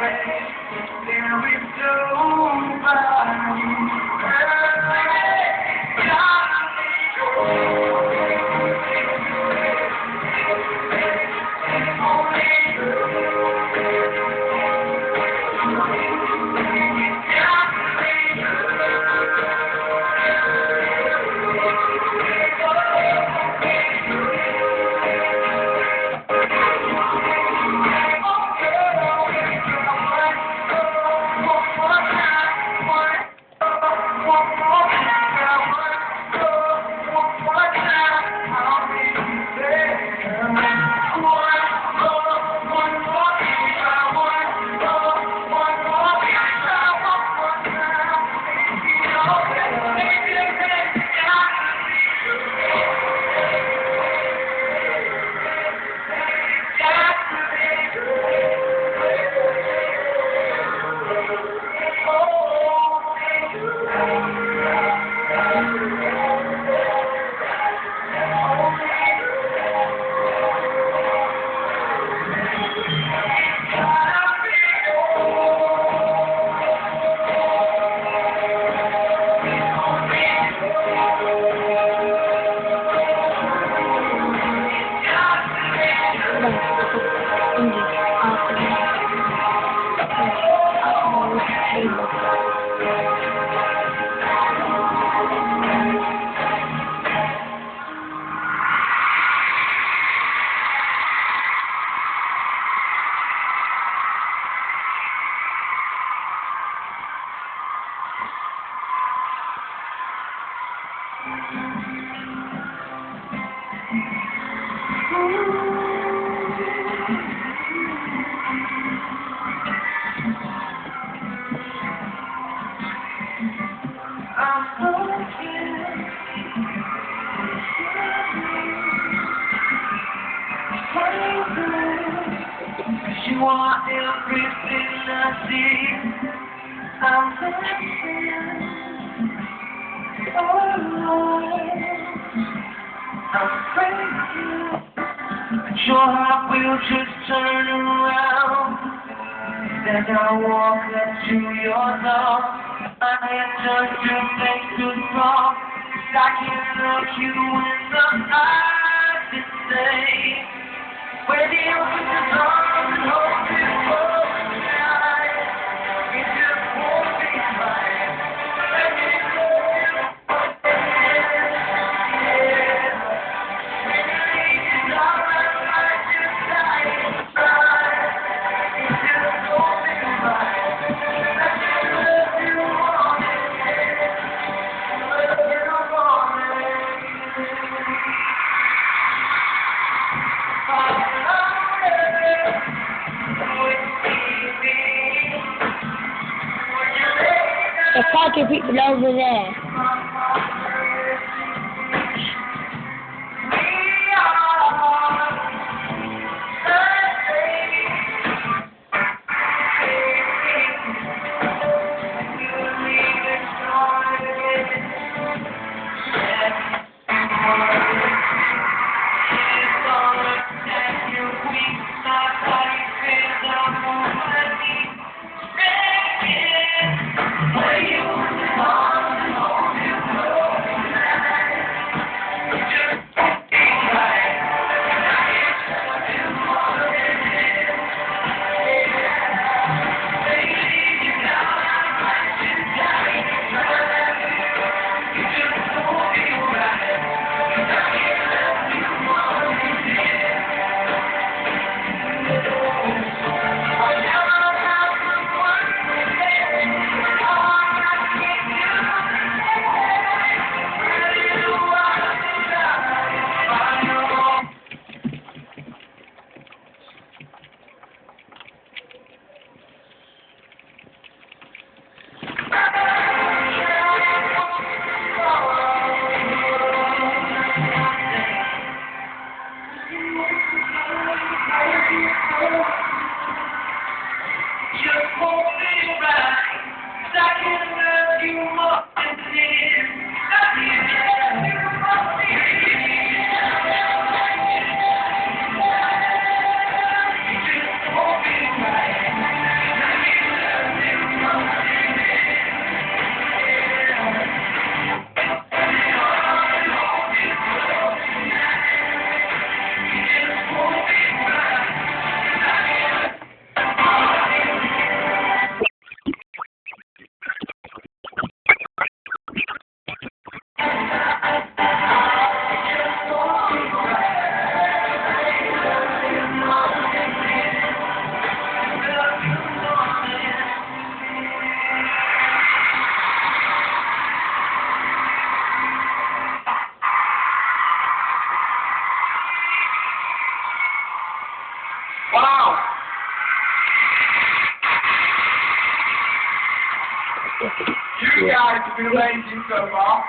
There is you are everything I see. I'm dancing, oh Lord, I'm crazy. But your heart will just turn around as I walk up to your door. My hand just to make good wrong. I can look you in the eyes and say, where the ocean arms and hold you close tonight. It just won't be right. Let me love you yeah. When you leave, it's all right, just die inside. It just won't be right. Let me love you on it, love you on it. There's quite a few people over there. Where you You guys have been amazing so far.